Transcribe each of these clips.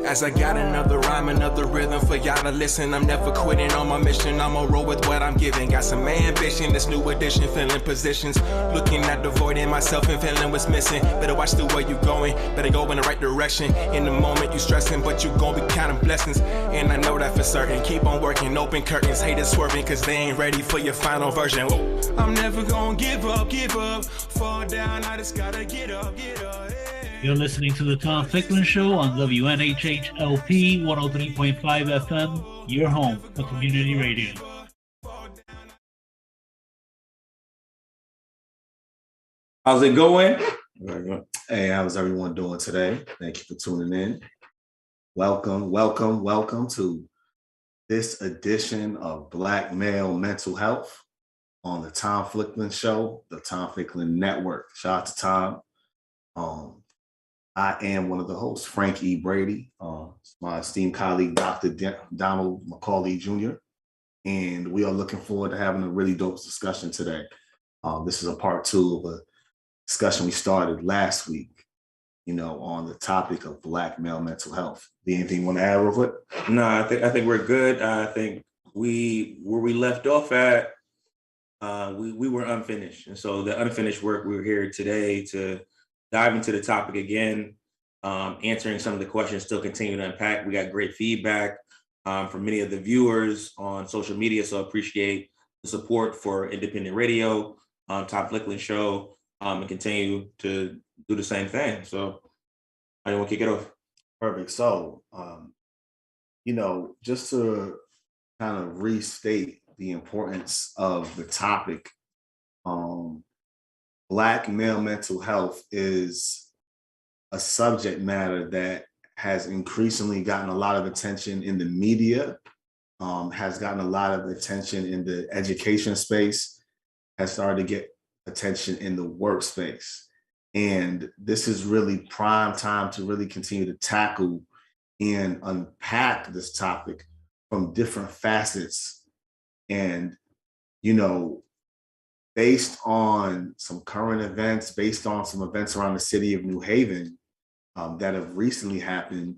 As I got another rhyme, another rhythm for y'all to listen. I'm never quitting on my mission. I'ma roll with what I'm giving. Got some ambition, this new edition, filling positions. Looking at the void in myself and feeling what's missing. Better watch the way you going, better go in the right direction. In the moment you stressing, but you gon' be counting blessings. And I know that for certain. Keep on working, open curtains. Haters swerving, cause they ain't ready for your final version. Whoa. I'm never gonna give up. Fall down, I just gotta get up. You're listening to the Tom Ficklin Show on WNHHLP 103.5 FM, your home for community radio. How's it going? Hey, how's everyone doing today? Thank you for tuning in. Welcome to this edition of Black Male Mental Health on the Tom Ficklin Show, the Tom Ficklin Network. Shout out to Tom. I am one of the hosts, Frank E. Brady, my esteemed colleague, Dr. Donald Mcaulay Jr., and we are looking forward to having a really dope discussion today. This is a part two of a discussion we started last week, on the topic of Black male mental health. Anything you want to add real quick? No, I think we're good. I think where we left off at, we were unfinished. And so the unfinished work, we're here today to dive into the topic again, answering some of the questions, still continue to unpack. We got great feedback from many of the viewers on social media, so I appreciate the support for independent radio, Tom Ficklin Show, and continue to do the same thing. So I want to kick it off. Perfect. So, just to kind of restate the importance of the topic, Black male mental health is a subject matter that has increasingly gotten a lot of attention in the media, has gotten a lot of attention in the education space, has started to get attention in the workspace. And this is really prime time to really continue to tackle and unpack this topic from different facets. And, based on some current events, based on some events around the city of New Haven that have recently happened,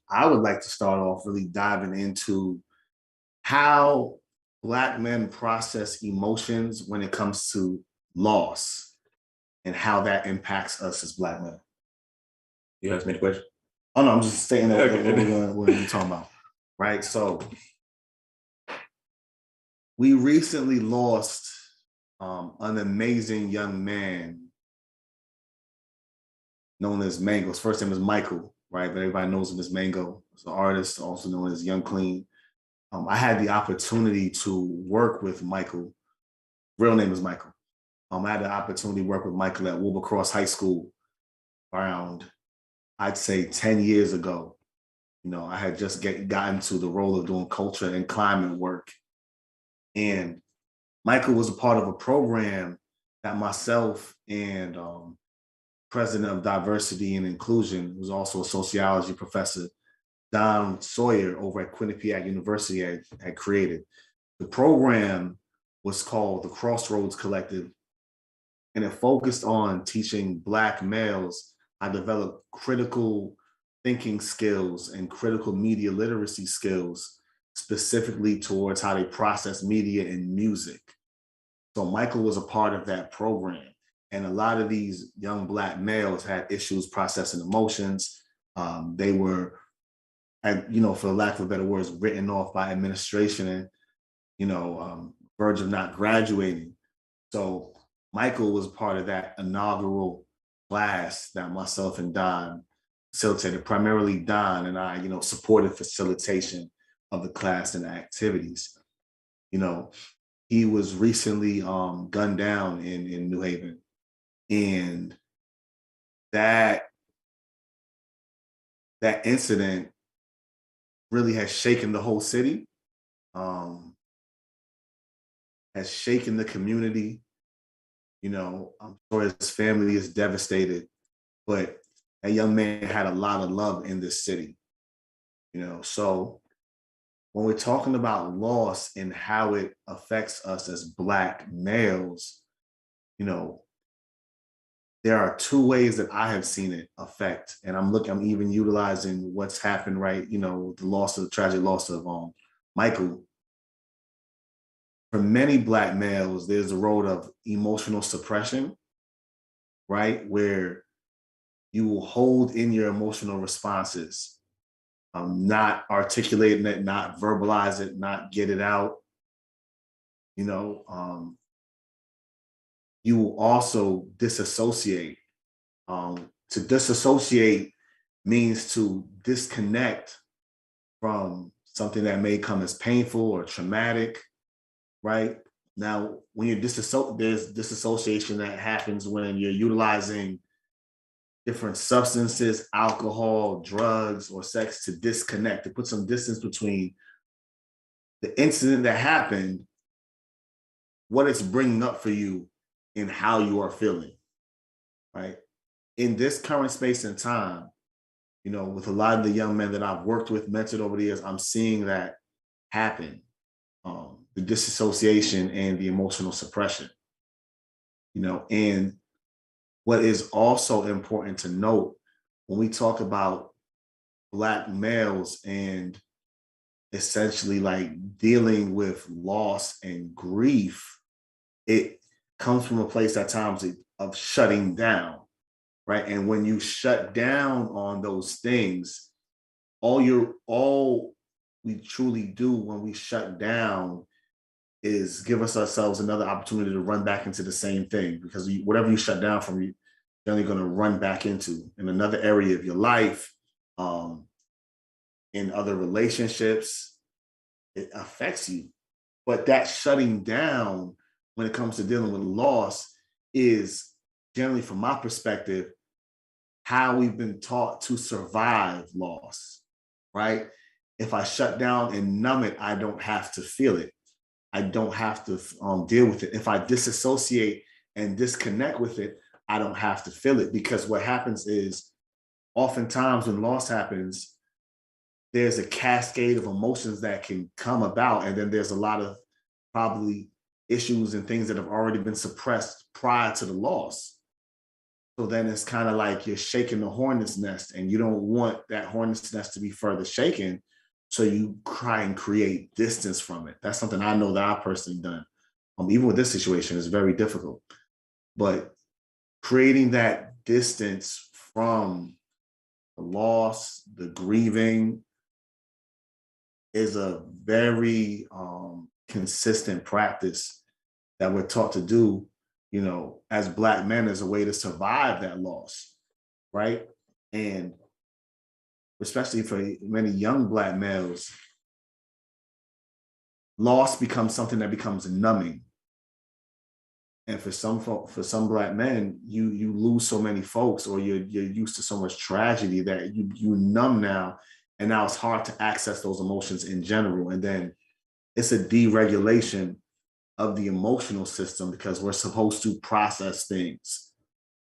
I would like to start off really diving into how Black men process emotions when it comes to loss and how that impacts us as Black men. You asked me the question? Oh, no, I'm just stating that what we're talking about, right? So we recently lost an amazing young man known as Mango. His first name is Michael, right? But everybody knows him as Mango. He's an artist, also known as Young Clean. I had the opportunity to work with Michael. Real name is Michael. I had the opportunity to work with Michael at Wilbercross High School around, I'd say, 10 years ago. I had just gotten to the role of doing culture and climate work. And Michael was a part of a program that myself and President of Diversity and Inclusion, who's also a sociology professor, Don Sawyer over at Quinnipiac University had created. The program was called the Crossroads Collective, and it focused on teaching Black males how to develop critical thinking skills and critical media literacy skills, specifically towards how they process media and music. So Michael was a part of that program. And a lot of these young Black males had issues processing emotions. They were, for lack of better words, written off by administration and, verge of not graduating. So Michael was part of that inaugural class that myself and Don facilitated. Primarily Don and I, supported facilitation of the class and the activities. He was recently gunned down in New Haven. And that incident really has shaken the whole city, has shaken the community. I'm sure his family is devastated, but that young man had a lot of love in this city. So when we're talking about loss and how it affects us as Black males, there are two ways that I have seen it affect, and I'm even utilizing what's happened, right? The tragic loss of Michael. For many Black males, there's a road of emotional suppression, right? Where you will hold in your emotional responses, not articulating it, not verbalize it, not get it out. You will also disassociate. To disassociate means to disconnect from something that may come as painful or traumatic, right? Now, when you're there's disassociation that happens when you're utilizing different substances, alcohol, drugs, or sex to disconnect, to put some distance between the incident that happened, what it's bringing up for you, and how you are feeling, right? In this current space and time, with a lot of the young men that I've worked with, mentored over the years, I'm seeing that happen. The disassociation and the emotional suppression, and what is also important to note when we talk about Black males and essentially like dealing with loss and grief, it comes from a place at times of shutting down, right? And when you shut down on those things, all we truly do when we shut down is give ourselves another opportunity to run back into the same thing, because whatever you shut down from, you're only going to run back into in another area of your life, in other relationships. It affects you. But that shutting down, when it comes to dealing with loss, is generally, from my perspective, how we've been taught to survive loss, right? If I shut down and numb it, I don't have to feel it. I don't have to deal with it. If I disassociate and disconnect with it, I don't have to feel it, because what happens is oftentimes when loss happens, there's a cascade of emotions that can come about. And then there's a lot of probably issues and things that have already been suppressed prior to the loss. So then it's kind of like you're shaking the hornet's nest, and you don't want that hornet's nest to be further shaken. So you try and create distance from it. That's something I know that I've personally done. Even with this situation, it's very difficult. But creating that distance from the loss, the grieving, is a very consistent practice that we're taught to do, as Black men, as a way to survive that loss, right? And especially for many young Black males, loss becomes something that becomes numbing. And for some Black men, you lose so many folks, or you're used to so much tragedy that you numb now, and now it's hard to access those emotions in general. And then it's a deregulation of the emotional system, because we're supposed to process things,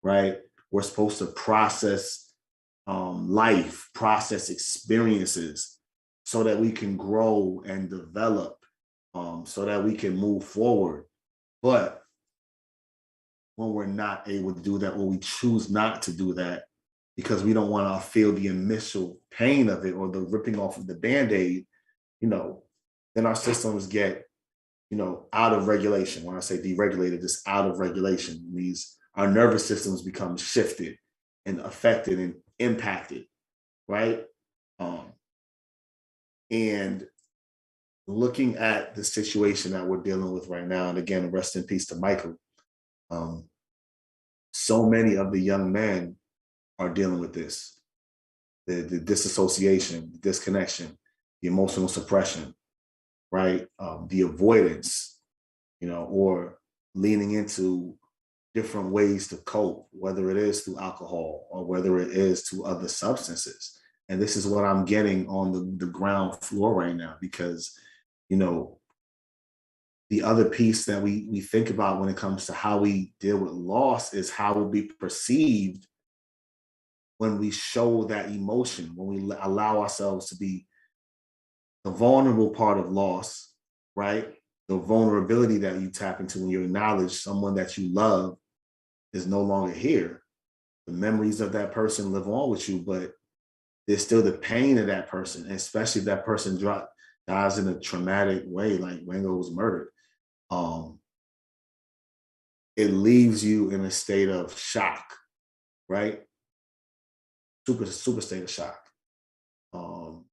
right? We're supposed to process life, process experiences, so that we can grow and develop, so that we can move forward. But when we're not able to do that, or we choose not to do that because we don't want to feel the initial pain of it, or the ripping off of the Band-Aid, then our systems get, out of regulation. When I say deregulated, it's out of regulation. It means our nervous systems become shifted and affected and impacted, right? And looking at the situation that we're dealing with right now, and again, rest in peace to Michael, so many of the young men are dealing with this, the disassociation, the disconnection, the emotional suppression, right? The avoidance, or leaning into different ways to cope, whether it is through alcohol or whether it is to other substances. And this is what I'm getting on the ground floor right now, because, the other piece that we think about when it comes to how we deal with loss is how we'll be perceived when we show that emotion, when we allow ourselves to be the vulnerable part of loss, right? The vulnerability that you tap into when you acknowledge someone that you love is no longer here. the memories of that person live on with you, but there's still the pain of that person, and especially if that person dies in a traumatic way, like Wango was murdered. Um, it leaves you in a state of shock, right? Super state of shock. What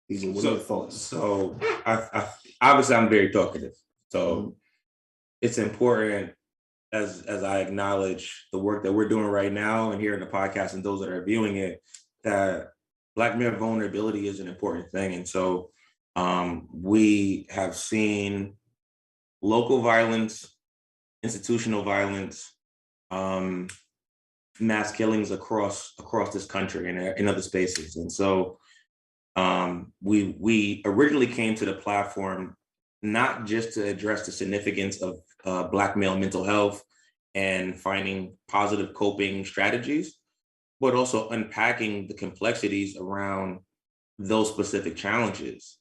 are your thoughts? So I obviously I'm very talkative. So it's important as I acknowledge the work that we're doing right now and here in the podcast and those that are viewing it, that Black male vulnerability is an important thing. And so we have seen local violence, institutional violence, mass killings across this country and in other spaces. And so we originally came to the platform not just to address the significance of Black male mental health and finding positive coping strategies, but also unpacking the complexities around those specific challenges.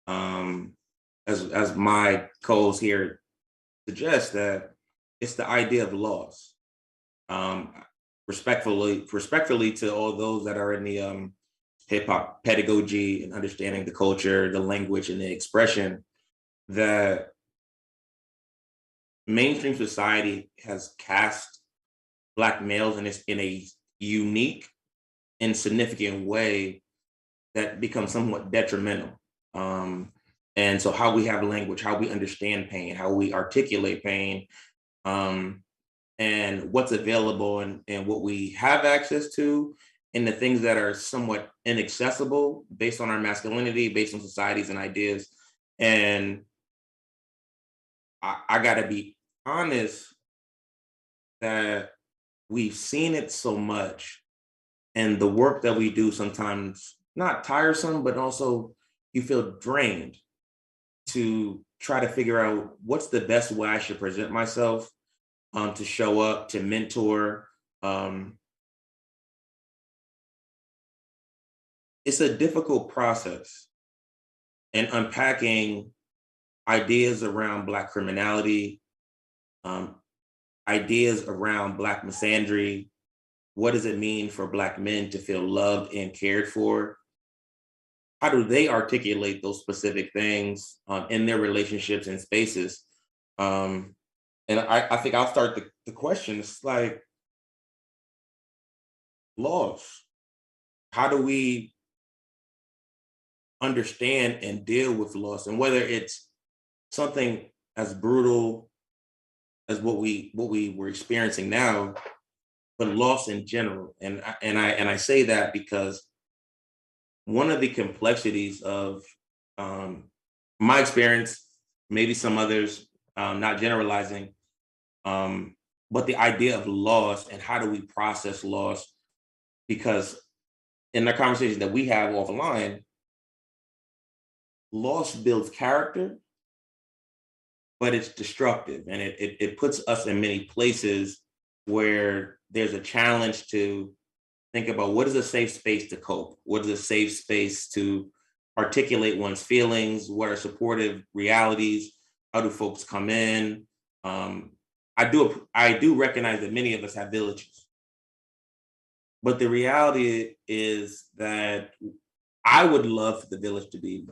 As my co-host here suggests, that it's the idea of loss. Respectfully to all those that are in the hip hop pedagogy and understanding the culture, the language, and the expression, that mainstream society has cast Black males in a unique and significant way that becomes somewhat detrimental. And so how we have language, how we understand pain, how we articulate pain, and what's available and what we have access to, and the things that are somewhat inaccessible based on our masculinity, based on societies and ideas. And I gotta be honest that we've seen it so much, and the work that we do sometimes not tiresome, but also you feel drained to try to figure out what's the best way I should present myself, to show up, to mentor. It's a difficult process, and unpacking ideas around Black criminality, ideas around Black misandry. What does it mean for Black men to feel loved and cared for? How do they articulate those specific things in their relationships and spaces? And I think I'll start the question. It's like loss. How do we understand and deal with loss? And whether it's something as brutal as what we were experiencing now, but loss in general. And I say that because one of the complexities of my experience, maybe some others, not generalizing, but the idea of loss and how do we process loss? Because in the conversation that we have offline, loss builds character, but it's destructive, and it puts us in many places where there's a challenge to think about what is a safe space to cope, what is a safe space to articulate one's feelings, what are supportive realities, how do folks come in. I do recognize that many of us have villages, but the reality is that I would love for the village to be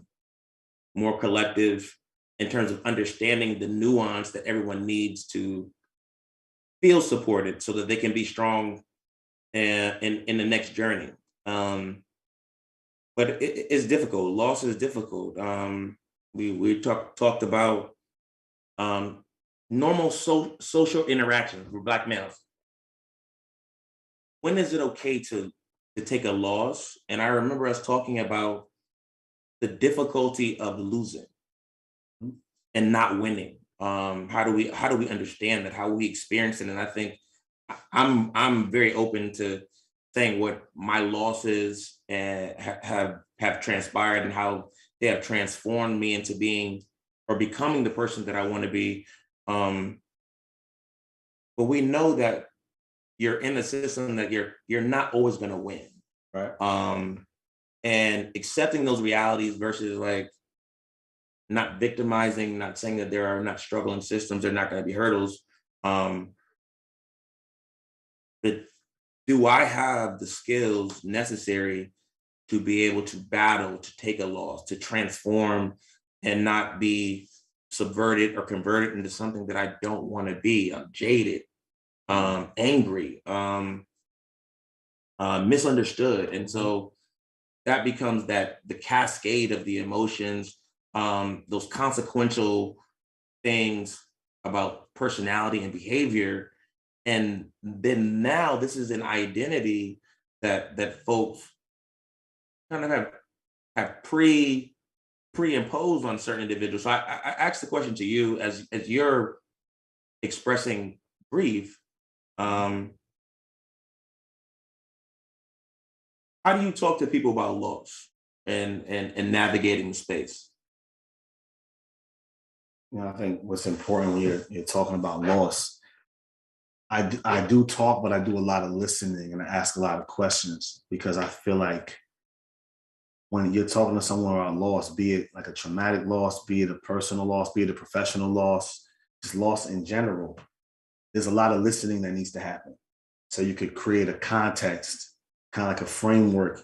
more collective in terms of understanding the nuance that everyone needs to feel supported so that they can be strong in the next journey. But it's difficult. Loss is difficult. We talked about normal social interactions with Black males. When is it okay to take a loss? And I remember us talking about the difficulty of losing and not winning. How do we understand that? How we experience it? And I think I'm very open to saying what my losses have transpired and how they have transformed me into being or becoming the person that I want to be. But we know that you're in a system that you're not always going to win, Right. and accepting those realities versus like not victimizing, not saying that there are not struggling systems, there are not going to be hurdles. But do I have the skills necessary to be able to battle, to take a loss, to transform and not be subverted or converted into something that I don't want to be? I'm jaded, angry, misunderstood. And so that becomes the cascade of the emotions, those consequential things about personality and behavior. And then now this is an identity that folks kind of have pre-imposed on certain individuals. So I asked the question to you as you're expressing grief. How do you talk to people about loss and navigating the space? I think what's important when you're talking about loss, I do talk, but I do a lot of listening and I ask a lot of questions, because I feel like when you're talking to someone about loss, be it like a traumatic loss, be it a personal loss, be it a professional loss, just loss in general, there's a lot of listening that needs to happen. So you could create a context, kind of like a framework,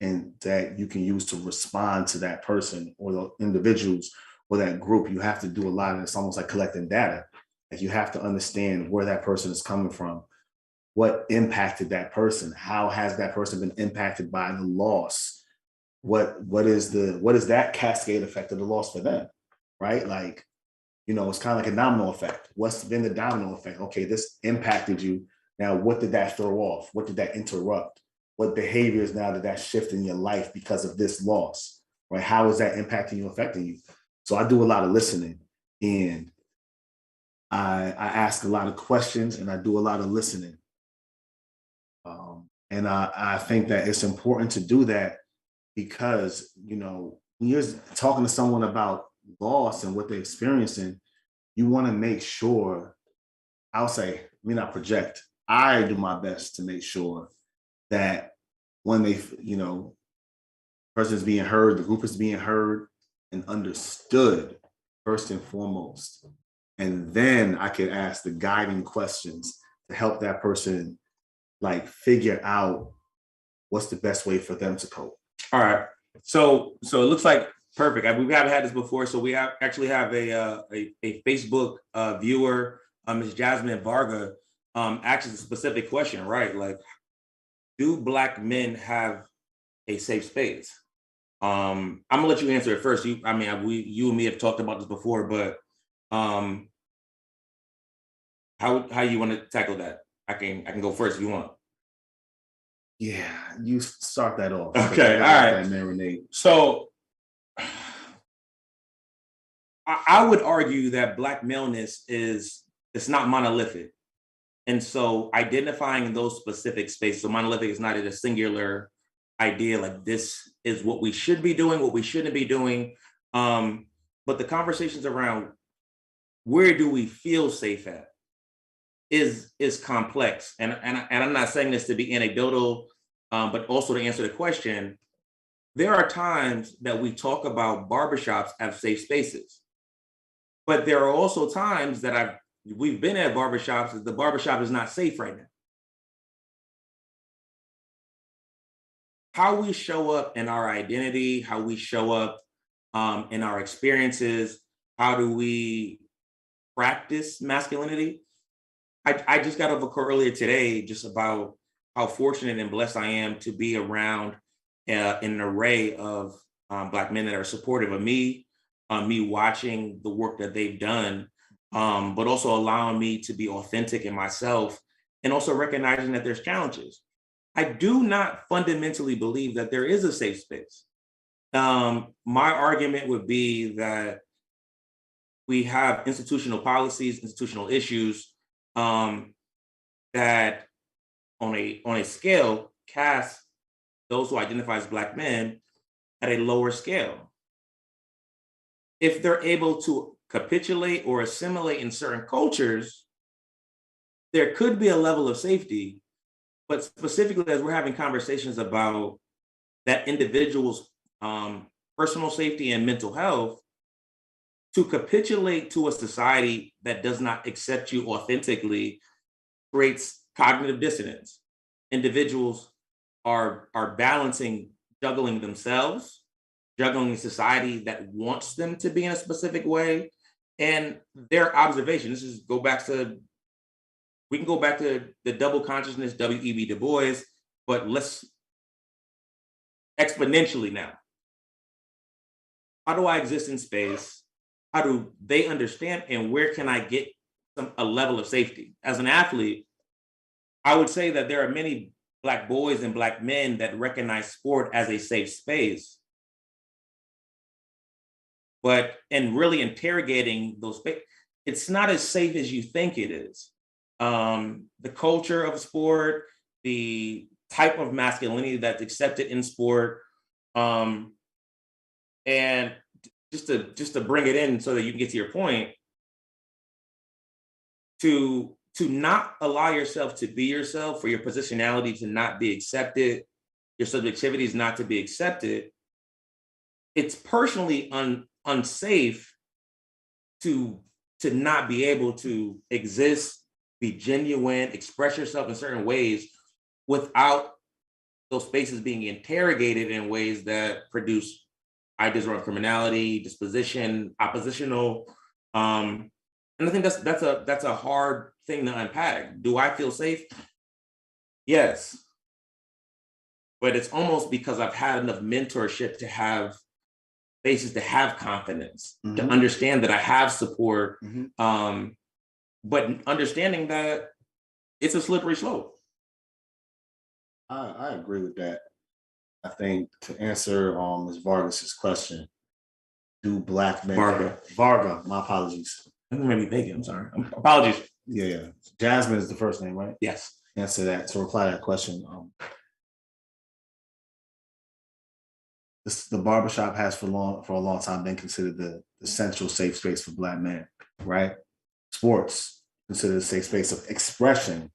and that you can use to respond to that person or the individuals or that group. You have to do a lot of, it's almost like collecting data. Like you have to understand where that person is coming from, what impacted that person, how has that person been impacted by the loss, what is that cascade effect of the loss for them, right? Like, it's kind of like a domino effect. What's been the domino effect? Okay, this impacted you. Now, what did that throw off? What did that interrupt? What behaviors now did that shift in your life because of this loss, right? How is that impacting you, affecting you? So I do a lot of listening, and I ask a lot of questions, and I do a lot of listening. And I think that it's important to do that, because, when you're talking to someone about loss and what they're experiencing, you want to make sure, I'll say, let me not project, I do my best to make sure that when they, person is being heard, the group is being heard and understood first and foremost. And then I could ask the guiding questions to help that person like figure out what's the best way for them to cope. All right. So it looks like perfect. We haven't had this before, so we actually have a Facebook viewer, Ms. Jasmine Varga, asks a specific question, right? Like, do Black men have a safe space? I'm gonna let you answer it first. You and me have talked about this before, but how you want to tackle that? I can go first if you want. Yeah, you start that off. Okay, all right. Marinate. So I would argue that Black maleness it's not monolithic. And so identifying those specific spaces, so monolithic is not a singular idea, like this is what we should be doing, what we shouldn't be doing. But the conversations around where do we feel safe at is complex. And I'm not saying this to be anecdotal, but also to answer the question, there are times that we talk about barbershops as safe spaces. But there are also times that we've been at barbershops that the barbershop is not safe right now. How we show up in our identity, how we show up in our experiences, how do we practice masculinity? I just got off a call earlier today just about how fortunate and blessed I am to be around an array of Black men that are supportive of me, me watching the work that they've done, but also allowing me to be authentic in myself, and also recognizing that there's challenges. I do not fundamentally believe that there is a safe space. My argument would be that we have institutional policies, institutional issues that on a scale cast those who identify as Black men at a lower scale. If they're able to capitulate or assimilate in certain cultures, there could be a level of safety. But specifically, as we're having conversations about that individual's personal safety and mental health, to capitulate to a society that does not accept you authentically creates cognitive dissonance. individuals are balancing, juggling themselves, juggling a society that wants them to be in a specific way, and their observation. We can go back to the double consciousness, W.E.B. Du Bois, but let's exponentially now. How do I exist in space? How do they understand? And where can I get a level of safety? As an athlete, I would say that there are many Black boys and Black men that recognize sport as a safe space. But in really interrogating those spaces, it's not as safe as you think it is. The culture of sport, the type of masculinity that's accepted in sport, and just to bring it in so that you can get to your point, to not allow yourself to be yourself, for your positionality to not be accepted, your subjectivities not to be accepted, it's personally unsafe to not be able to exist, be genuine, express yourself in certain ways without those spaces being interrogated in ways that produce ideas around criminality, disposition, oppositional. And I think that's a hard thing to unpack. Do I feel safe? Yes. But it's almost because I've had enough mentorship to have spaces to have confidence, to understand that I have support, but understanding that it's a slippery slope. I agree with that. I think to answer Ms. Vargas's question, do Black men Varga, my apologies. Maybe Megan, I'm sorry. Apologies. Yeah. Jasmine is the first name, right? Yes. Answer that. To reply to that question, the barbershop has for a long time been considered the central safe space for Black men, right? Sports considered a safe space of expression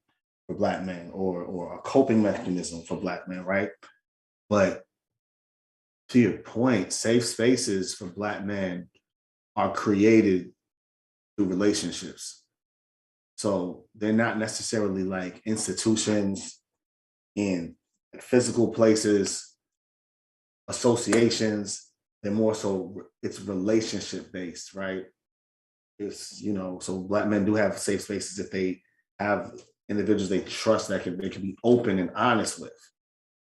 for Black men, or a coping mechanism for Black men, right? But to your point, safe spaces for Black men are created through relationships. So they're not necessarily like institutions in physical places, associations. They're more so, it's relationship based, right? It's, so Black men do have safe spaces if they have individuals they trust that they can be open and honest with,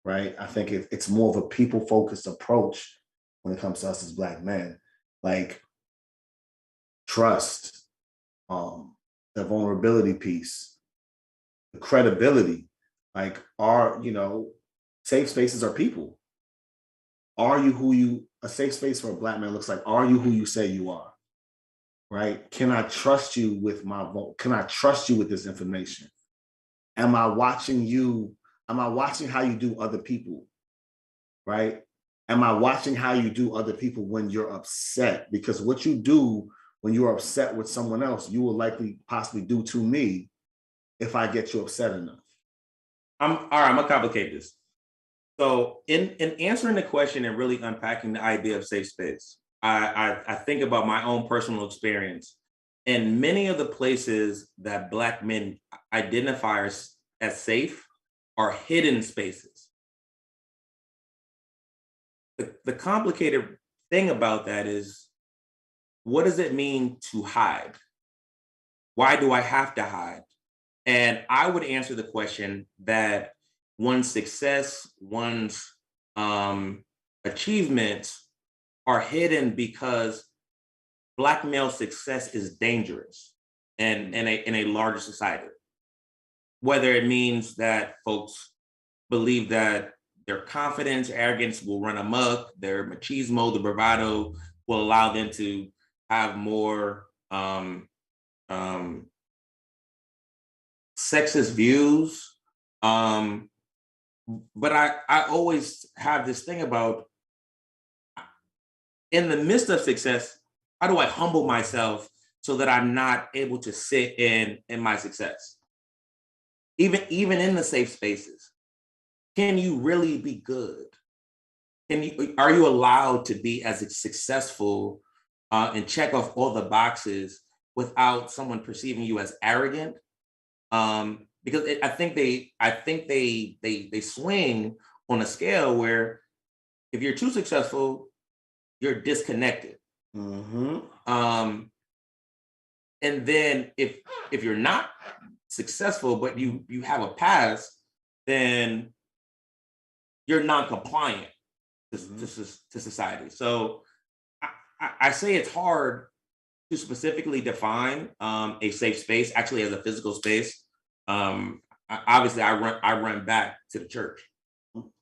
right? I think it's more of a people focused approach when it comes to us as Black men, like trust, the vulnerability piece, the credibility, like safe spaces are people. Are you who a safe space for a Black man looks like, are you who you say you are, right? Can I trust you with can I trust you with this information? Am I watching you? Am I watching how you do other people, right? Am I watching how you do other people when you're upset? Because what you do when you're upset with someone else, you will likely possibly do to me if I get you upset enough. I'm gonna complicate this. So in answering the question and really unpacking the idea of safe space, I think about my own personal experience. And many of the places that Black men identify as safe are hidden spaces. The complicated thing about that is, what does it mean to hide? Why do I have to hide? And I would answer the question that one's success, one's achievements are hidden because Black male success is dangerous in a larger society. Whether it means that folks believe that their confidence, arrogance will run amok, their machismo, the bravado will allow them to have more sexist views. But I always have this thing about, in the midst of success, how do I humble myself so that I'm not able to sit in my success? Even in the safe spaces, can you really be good? Are you allowed to be as successful and check off all the boxes without someone perceiving you as arrogant, because I think they swing on a scale where if you're too successful, you're disconnected. Mm-hmm. And then if you're not successful, but you have a past, then you're non-compliant to society. So I say it's hard to specifically define a safe space, actually as a physical space. Obviously, I run back to the church.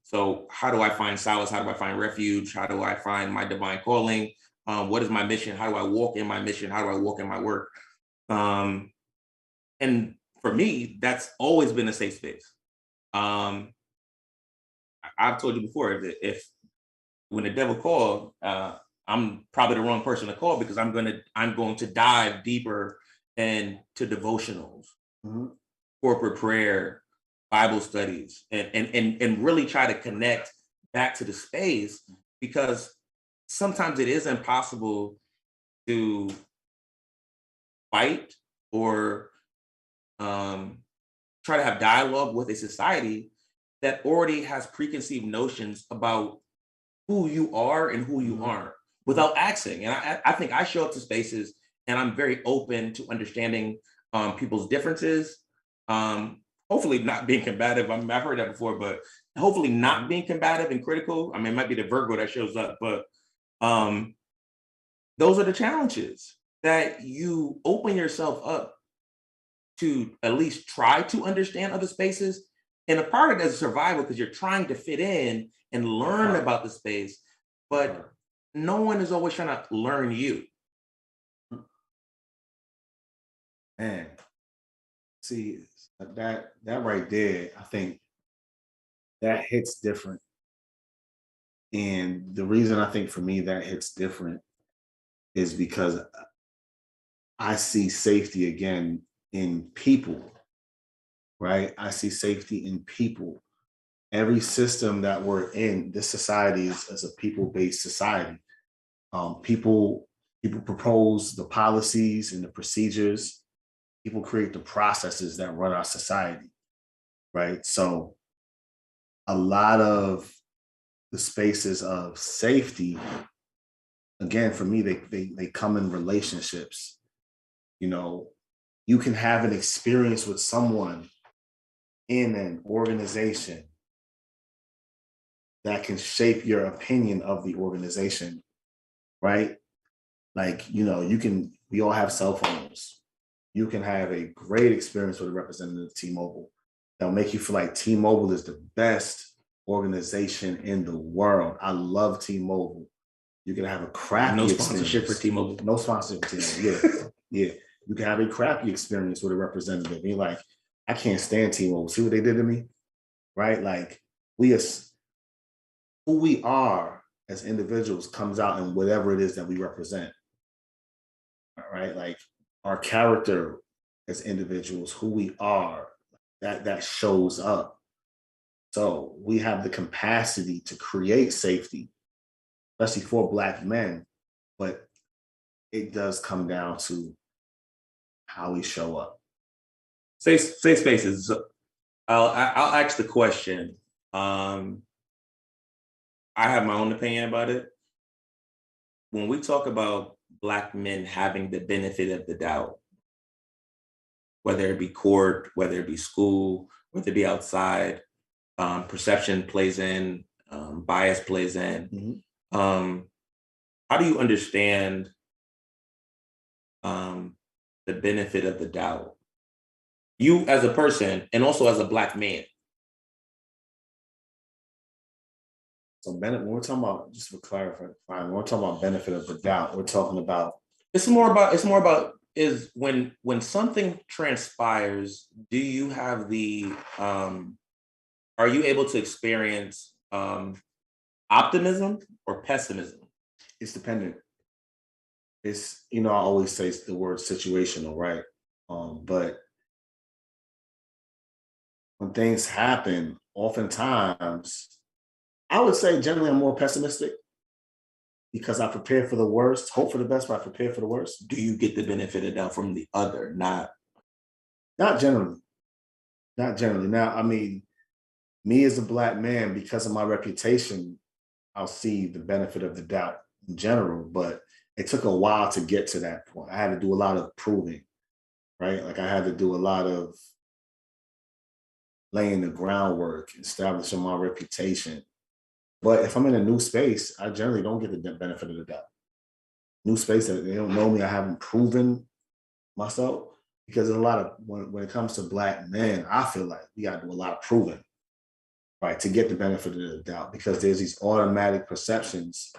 So how do I find solace? How do I find refuge? How do I find my divine calling? What is my mission? How do I walk in my mission? How do I walk in my work? And for me, that's always been a safe space. I've told you before, if when the devil called, I'm probably the wrong person to call because I'm going to dive deeper into devotionals, corporate prayer, Bible studies, and really try to connect back to the space, because sometimes it is impossible to fight or try to have dialogue with a society that already has preconceived notions about who you are and who you aren't without asking. And I think I show up to spaces and I'm very open to understanding people's differences. Hopefully not being combative. I mean, I've heard that before, but hopefully not being combative and critical. I mean, it might be the Virgo that shows up, but those are the challenges, that you open yourself up to at least try to understand other spaces. And a part of it is survival, because you're trying to fit in and learn about the space, but no one is always trying to learn you. Man, see that right there, I think that hits different. And the reason I think for me that hits different is because I see safety again in people, right? I see safety in people. Every system that we're in, this society is a people-based society. People propose the policies and the procedures. People create the processes that run our society, right? So a lot of the spaces of safety, again, for me, they come in relationships. You know, you can have an experience with someone in an organization that can shape your opinion of the organization, right? Like, we all have cell phones. You can have a great experience with a representative of T-Mobile that'll make you feel like T-Mobile is the best organization in the world. I love T-Mobile. You can have a crappy No sponsorship experience. for T-Mobile. No sponsorship for T-Mobile. Yeah. You can have a crappy experience with a representative. You're like, I can't stand T-Mobile. See what they did to me? Right? Like, who we are as individuals comes out in whatever it is that we represent. All right? Like, our character as individuals, who we are, that shows up. So we have the capacity to create safety, especially for Black men, but it does come down to how we show up. Safe spaces. I'll ask the question. I have my own opinion about it. When we talk about Black men having the benefit of the doubt, whether it be court, whether it be school, whether it be outside, perception plays in, bias plays in. How do you understand the benefit of the doubt? You as a person and also as a Black man. So when we're talking about, just for clarifying, when we're talking about benefit of the doubt, we're talking about It's more about is when something transpires, do you have are you able to experience optimism or pessimism? it's dependent. It's, I always say the word situational, right? But when things happen, oftentimes, I would say generally I'm more pessimistic because I prepare for the worst, hope for the best, but I prepare for the worst. Do you get the benefit of doubt from the other, not Not generally. Not generally. Now, I mean, me as a black man, because of my reputation, I'll see the benefit of the doubt in general, but it took a while to get to that point. I had to do a lot of proving, right? Like I had to do a lot of laying the groundwork, establishing my reputation. But if I'm in a new space, I generally don't get the benefit of the doubt. New space that they don't know me, I haven't proven myself. Because there's a lot of when it comes to black men, I feel like we gotta do a lot of proving, right, to get the benefit of the doubt. Because there's these automatic perceptions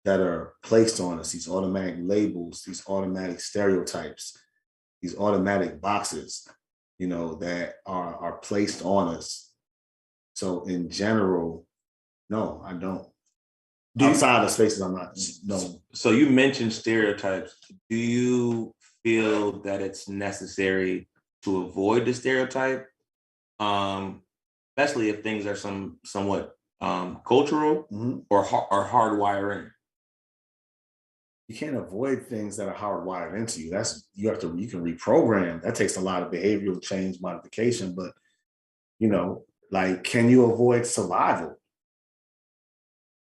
that are placed on us, these automatic labels, these automatic stereotypes, these automatic boxes, that are placed on us. So in general, no, I don't. Outside of spaces, I'm not. No. So you mentioned stereotypes. Do you feel that it's necessary to avoid the stereotype, especially if things are somewhat cultural or hardwiring? You can't avoid things that are hardwired into you. You can reprogram. That takes a lot of behavioral change modification, but like, can you avoid survival?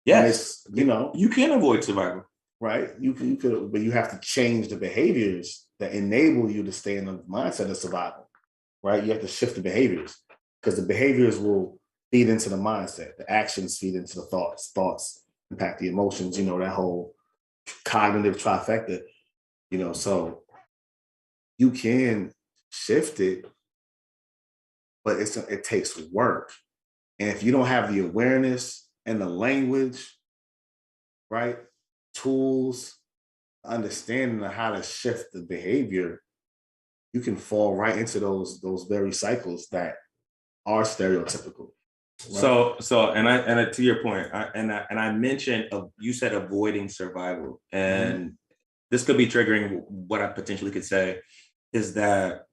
Yes, you can avoid survival. Right? You could, but you have to change the behaviors that enable you to stay in the mindset of survival. Right? You have to shift the behaviors because the behaviors will feed into the mindset. The actions feed into the thoughts. Thoughts impact the emotions. That whole cognitive trifecta. So you can shift it, but it takes work. And if you don't have the awareness and the language, right, tools, understanding of how to shift the behavior, you can fall right into those very cycles that are stereotypical. Right? So, and to your point, I mentioned you said avoiding survival, and this could be triggering. What I potentially could say is that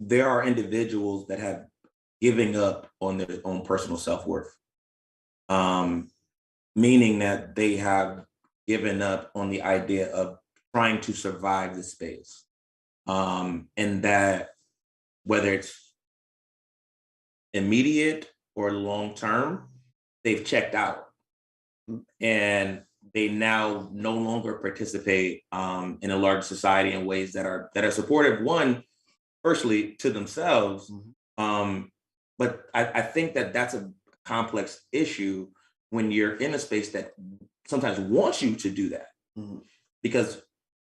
there are individuals that have given up on their own personal self-worth, meaning that they have given up on the idea of trying to survive the space, and that whether it's immediate or long term, they've checked out, and they now no longer participate in a large society in ways that are supportive. One, firstly, to themselves, but I think that that's a complex issue when you're in a space that sometimes wants you to do that, because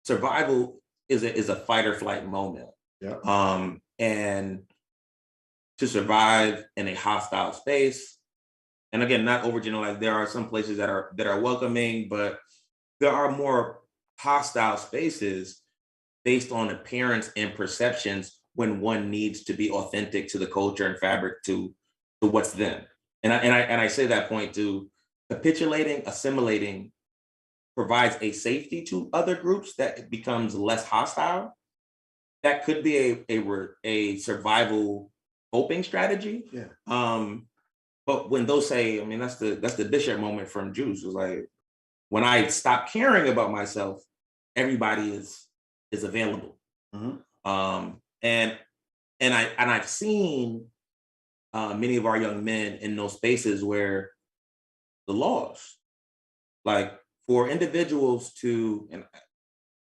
survival is a fight or flight moment. Yeah. And to survive in a hostile space, and again, not overgeneralize, there are some places that are welcoming, but there are more hostile spaces based on appearance and perceptions when one needs to be authentic to the culture and fabric to what's them. And I say that point to capitulating, assimilating provides a safety to other groups that it becomes less hostile. That could be a survival coping strategy. Yeah. But when those say, I mean, that's the Bishop moment from Juice. It's like when I stop caring about myself, everybody is available. And I've seen many of our young men in those spaces where the laws, like for individuals to, and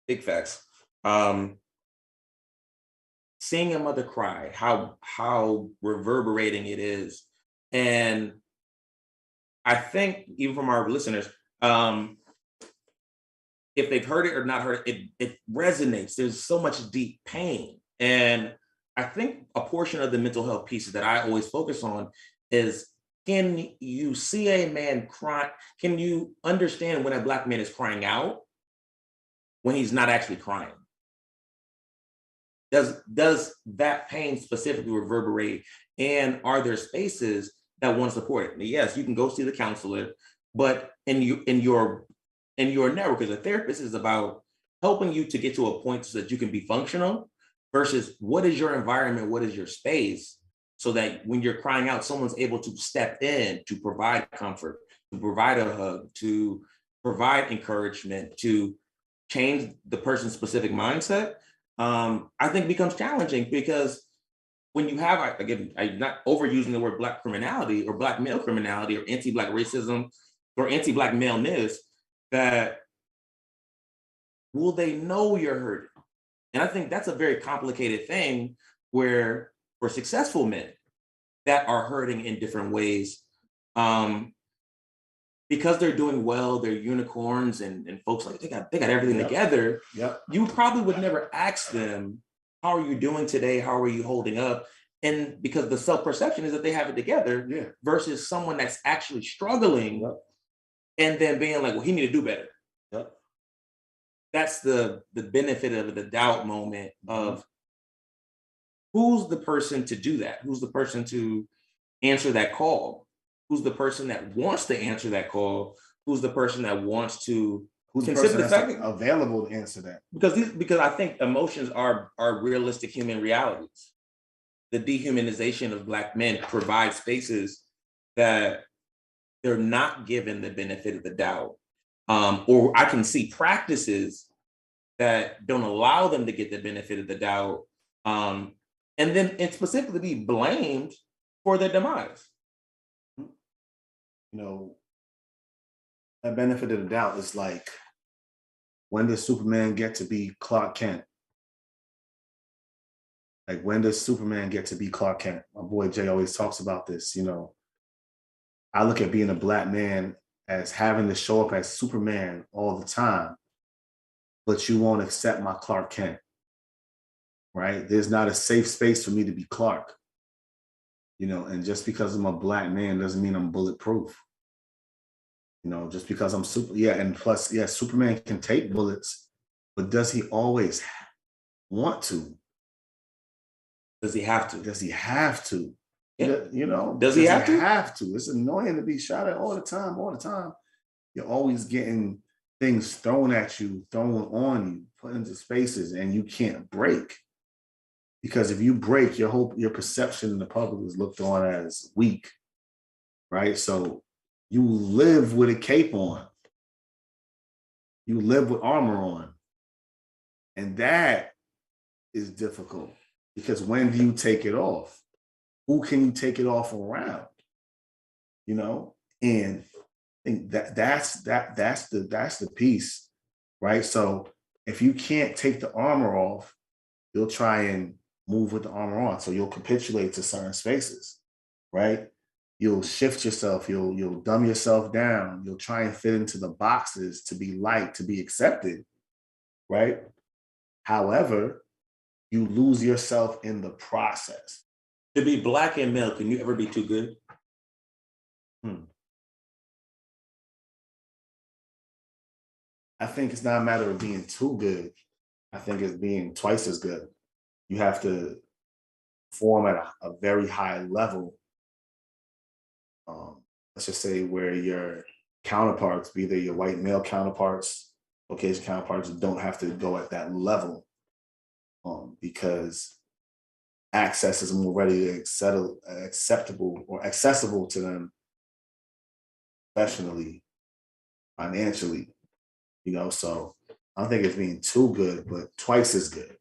big facts, seeing a mother cry, how reverberating it is. And I think even from our listeners, if they've heard it or not heard it, it resonates. There's so much deep pain. And I think a portion of the mental health pieces that I always focus on is, can you see a man cry? Can you understand when a Black man is crying out when he's not actually crying? Does that pain specifically reverberate? And are there spaces that want to support it? Yes, you can go see the counselor, but in your network as a therapist is about helping you to get to a point so that you can be functional, versus what is your environment, what is your space, so that when you're crying out, someone's able to step in to provide comfort, to provide a hug, to provide encouragement, to change the person's specific mindset. I think becomes challenging because when you have, again, I'm not overusing the word black criminality or black male criminality or anti-black racism or anti-black maleness, that will they know you're hurting? And I think that's a very complicated thing where for successful men that are hurting in different ways, because they're doing well, they're unicorns and folks like they got everything together. Yep. You probably would never ask them, how are you doing today? How are you holding up? And because the self-perception is that they have it together versus someone that's actually struggling and then being like, well, he need to do better. Yep. That's the benefit of the doubt moment of who's the person to do that? Who's the person to answer that call? Who's the person that wants to answer that call? Who's the person that wants to consider the fact that available to answer that? Because I think emotions are realistic human realities. The dehumanization of Black men provides spaces that they're not given the benefit of the doubt. Or I can see practices that don't allow them to get the benefit of the doubt. And specifically be blamed for their demise. You know, that benefit of the doubt is like, when does Superman get to be Clark Kent? Like, when does Superman get to be Clark Kent? My boy Jay always talks about this. You know, I look at being a Black man as having to show up as Superman all the time, but you won't accept my Clark Kent, right? There's not a safe space for me to be Clark. You know, and just because I'm a Black man doesn't mean I'm bulletproof. You know, just because I'm and plus, Superman can take bullets, but does he always want to? Does he have to? Does he have to? Yeah. You know, does he have to? Have to. It's annoying to be shot at all the time. You're always getting things thrown at you, thrown on you, put into spaces, and you can't break. Because if you break, your perception in the public is looked on as weak, right? So you live with a cape on. You live with armor on. And that is difficult because when do you take it off? Who can you take it off around? You know, and I think that's the piece, right? So if you can't take the armor off, you'll try and move with the armor on. So you'll capitulate to certain spaces, right? You'll shift yourself, you'll dumb yourself down, you'll try and fit into the boxes to be liked, to be accepted, right? However, you lose yourself in the process. To be Black and male, can you ever be too good? I think it's not a matter of being too good. I think it's being twice as good. You have to perform at a very high level. Let's just say where your counterparts, be they your white male counterparts, Caucasian counterparts, don't have to go at that level because access is more readily acceptable or accessible to them professionally, financially, you know, so I don't think it's being too good, but twice as good.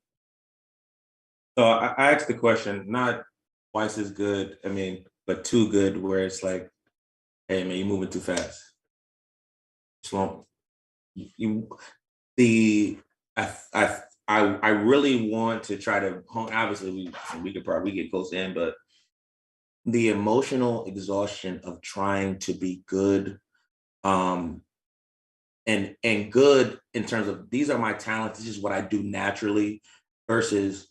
So I asked the question, not twice as good, but too good, where it's like, hey man, you're moving too fast. Slow. I really want to try to hone, obviously we could probably get close in, but the emotional exhaustion of trying to be good, and good in terms of these are my talents, this is what I do naturally, versus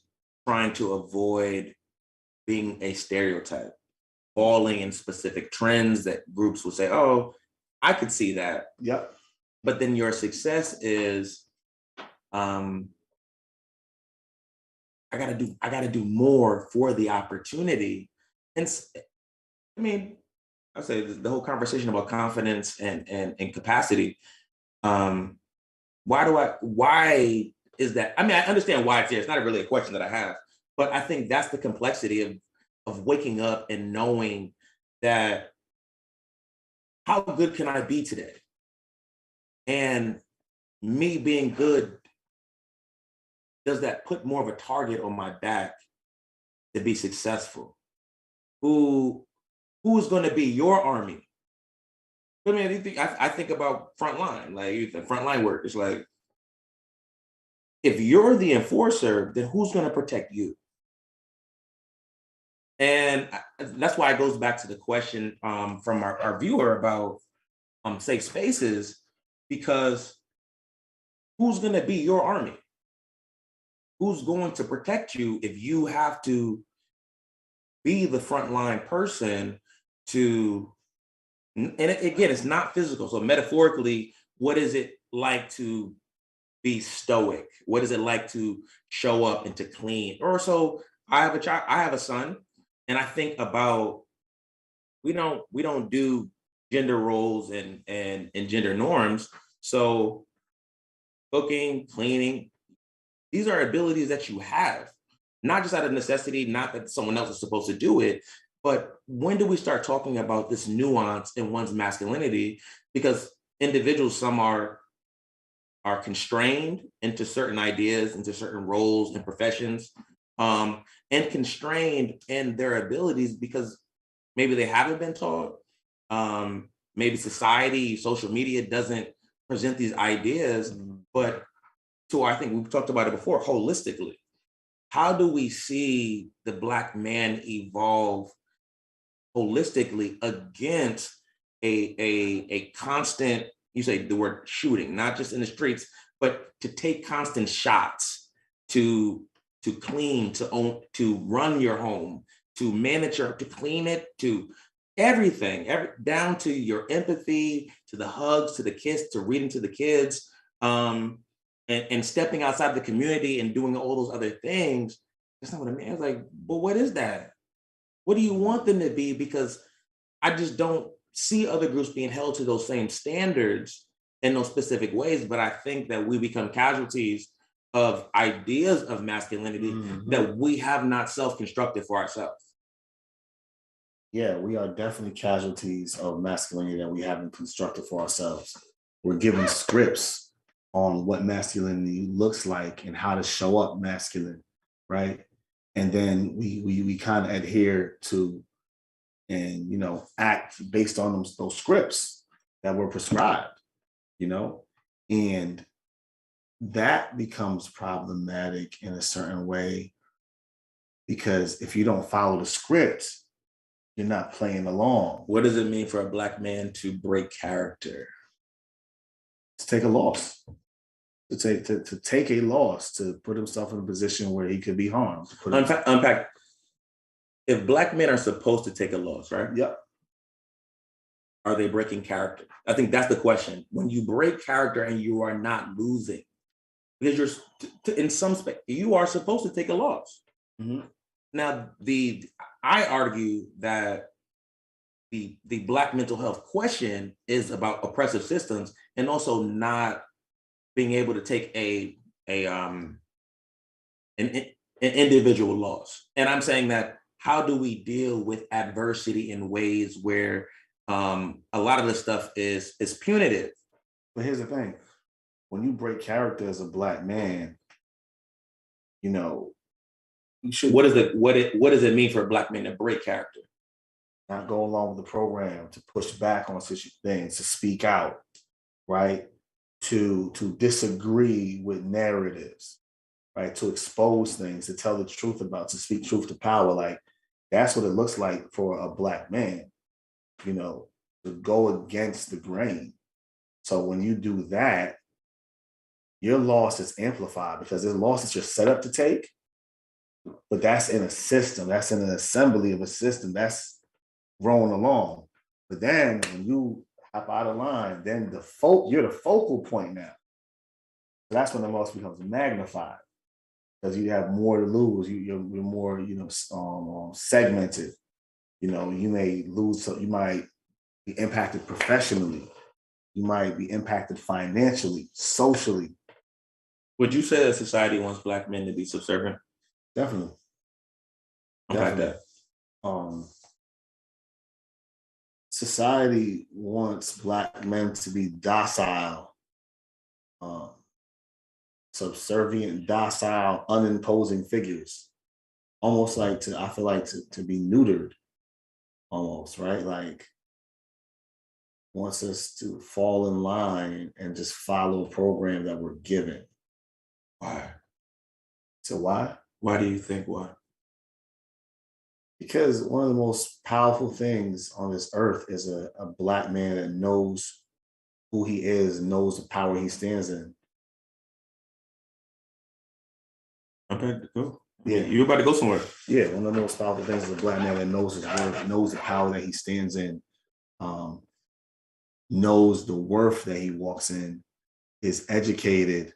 trying to avoid being a stereotype, falling in specific trends that groups will say, oh, I could see that. Yep. But then your success is, I gotta do more for the opportunity. And I say the whole conversation about confidence and capacity. Why is that? I understand why it's there. It's not really a question that I have, but I think that's the complexity of waking up and knowing that how good can I be today? And me being good, does that put more of a target on my back to be successful? Who's going to be your army? I mean, I think about frontline, like the frontline work. It's like, if you're the enforcer, then who's going to protect you? And that's why it goes back to the question from our viewer about safe spaces, because who's going to be your army? Who's going to protect you if you have to be the frontline person to, and again, it's not physical. So metaphorically, what is it like to be stoic? What is it like to show up and to clean? Or so I have a child, I have a son, and I think about, we don't do gender roles and gender norms. So cooking, cleaning, these are abilities that you have, not just out of necessity, not that someone else is supposed to do it, but when do we start talking about this nuance in one's masculinity? Because individuals, some are constrained into certain ideas, into certain roles and professions, and constrained in their abilities because maybe they haven't been taught. Maybe society, social media doesn't present these ideas, but I think we've talked about it before, holistically. How do we see the Black man evolve holistically against a constant, you say the word shooting, not just in the streets, but to take constant shots, to clean, to own, to run your home, to manage to clean it, to everything, down to your empathy, to the hugs, to the kiss, to reading to the kids, and stepping outside the community and doing all those other things. That's not what I mean. I was like, but what is that? What do you want them to be? Because I just don't see other groups being held to those same standards in those specific ways. But I think that we become casualties of ideas of masculinity that we have not self-constructed for ourselves. Yeah, we are definitely casualties of masculinity that we haven't constructed for ourselves. We're given scripts on what masculinity looks like and how to show up masculine, right? And then we kind of adhere to and act based on those scripts that were prescribed, and that becomes problematic in a certain way, because if you don't follow the script, you're not playing along. What does it mean for a Black man to break character? To take a loss. To take a loss, to put himself in a position where he could be harmed. Unpack. If Black men are supposed to take a loss, right? Yep. Are they breaking character? I think that's the question. When you break character and you are not losing, because you're in some space, you are supposed to take a loss. Mm-hmm. Now, I argue that the Black mental health question is about oppressive systems and also not being able to take an individual loss. And I'm saying that, how do we deal with adversity in ways where a lot of this stuff is punitive? But here's the thing: when you break character as a Black man, you should. What does it mean for a Black man to break character? Not go along with the program, to push back on such things, to speak out, right? To disagree with narratives, right? To expose things, to tell the truth to speak truth to power. Like, that's what it looks like for a Black man, to go against the grain. So when you do that, your loss is amplified, because there's losses you're set up to take, but that's in a system, that's in an assembly of a system that's rolling along. But then when you hop out of line, then you're the focal point now. So that's when the loss becomes magnified, because you have more to lose. You're more, segmented. You may lose, so you might be impacted professionally. You might be impacted financially, socially. Would you say that society wants Black men to be subservient? Definitely. Definitely. Society wants Black men to be docile, subservient, docile, unimposing figures, almost like I feel like to be neutered almost, right? Like wants us to fall in line and just follow a program that we're given. Why? So why? Why do you think why? Because one of the most powerful things on this earth is a Black man that knows who he is, knows the power he stands in. Okay, go. Yeah. You're about to go somewhere. Yeah, one of the most powerful things is a Black man that knows his worth, knows the power that he stands in, knows the worth that he walks in, is educated,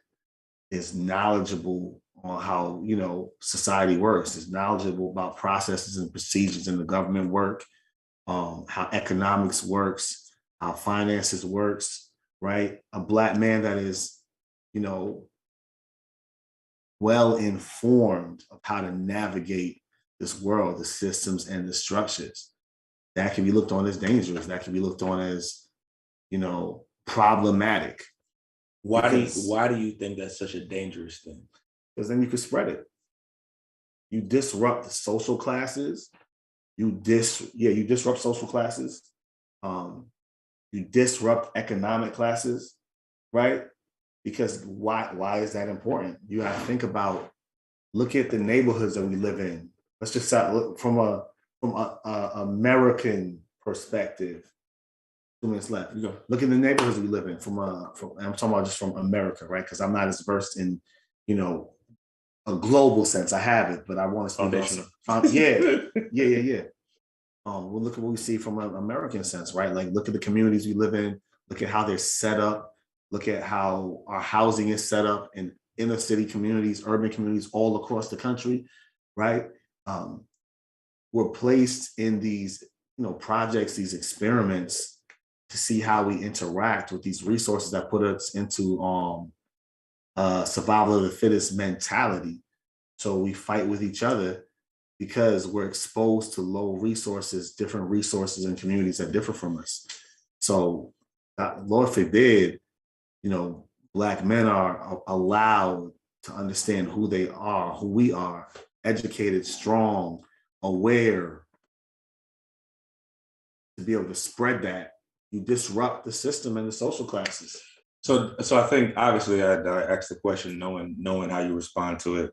is knowledgeable on how, you know, society works, is knowledgeable about processes and procedures in the government work, how economics works, how finances works, right? A Black man that is, you know, well informed of how to navigate this world, the systems and the structures. That can be looked on as dangerous. That can be looked on as, you know, problematic. Why do you think that's such a dangerous thing? Because then you can spread it. You disrupt the social classes. You disrupt social classes. You disrupt economic classes, right? Because why is that important? You got to think about, look at the neighborhoods that we live in. Let's just look from a American perspective. 2 minutes left. Look at the neighborhoods we live in I'm talking about just from America, right? Because I'm not as versed in, you know, a global sense. I have it, but I want to speak about yeah. We'll look at what we see from an American sense, right? Like, look at the communities we live in. Look at how they're set up. Look at how our housing is set up in inner city communities, urban communities all across the country, right? We're placed in these, you know, projects, these experiments to see how we interact with these resources that put us into survival of the fittest mentality. So we fight with each other because we're exposed to low resources, different resources and communities that differ from us. So Lord forbid, you know, Black men are allowed to understand who they are, who we are, educated, strong, aware, to be able to spread that. You disrupt the system and the social classes. So I think obviously I asked the question knowing how you respond to it,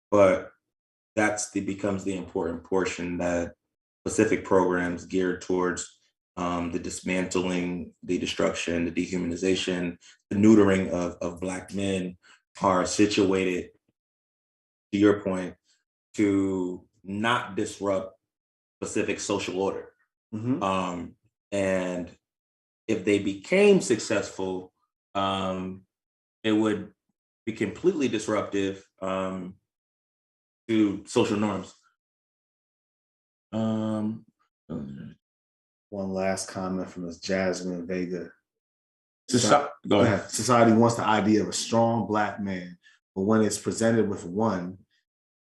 but becomes the important portion, that specific programs geared towards the dismantling, the destruction, the dehumanization, the neutering of Black men are situated, to your point, to not disrupt specific social order. Mm-hmm. And if they became successful, it would be completely disruptive to social norms. One last comment from Ms. Jasmine Vega. Go ahead. Society wants the idea of a strong Black man, but when it's presented with one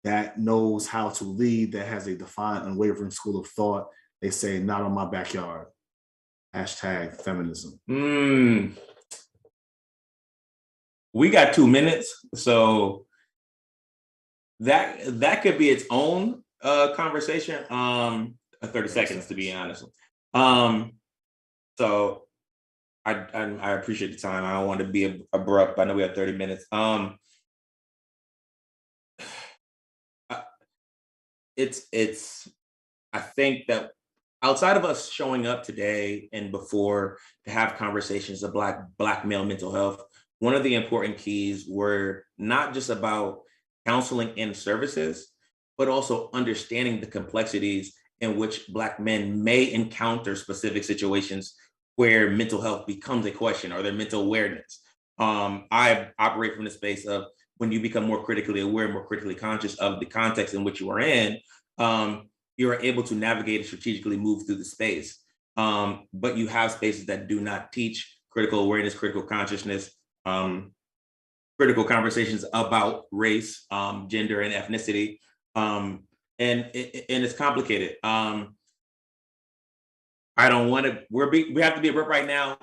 that knows how to lead, that has a defined, unwavering school of thought, they say, not on my backyard. #feminism. We got 2 minutes, so that could be its own conversation. 30 seconds to be honest. So I appreciate the time. I don't want to be abrupt. I know we have 30 minutes. I think that outside of us showing up today and before to have conversations of Black male mental health, one of the important keys were not just about counseling and services, but also understanding the complexities in which Black men may encounter specific situations where mental health becomes a question, or their mental awareness. I operate from the space of, when you become more critically aware, more critically conscious of the context in which you are in, you are able to navigate and strategically move through the space. But you have spaces that do not teach critical awareness, critical consciousness, critical conversations about race, gender, and ethnicity. And it's complicated. I don't want to, we have to be abrupt right now.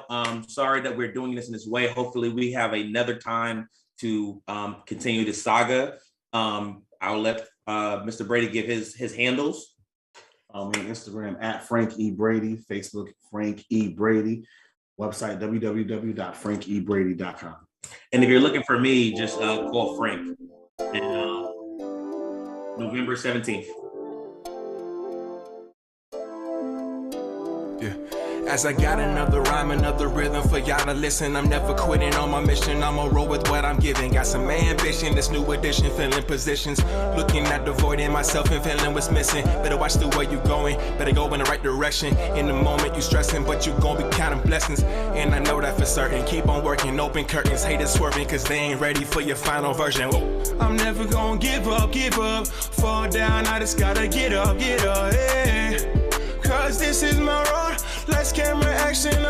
Sorry that we're doing this in this way. Hopefully we have another time to continue the saga. I'll let Mr. Brady give his handles. On Instagram at Frank E. Brady, Facebook Frank E. Brady, website www.frankebrady.com. And if you're looking for me, just call Frank. And November 17th. Yeah. As I got another rhyme, another rhythm for y'all to listen. I'm never quitting on my mission. I'ma roll with what I'm giving. Got some ambition, this new edition, filling positions. Looking at the void in myself and feeling what's missing. Better watch the way you going, better go in the right direction. In the moment you stressing, but you gon' be counting blessings. And I know that for certain. Keep on working, open curtains, haters swerving, cause they ain't ready for your final version. Whoa. I'm never gonna give up, fall down, I just gotta get up, yeah. Cause this is my road, lights, camera, action.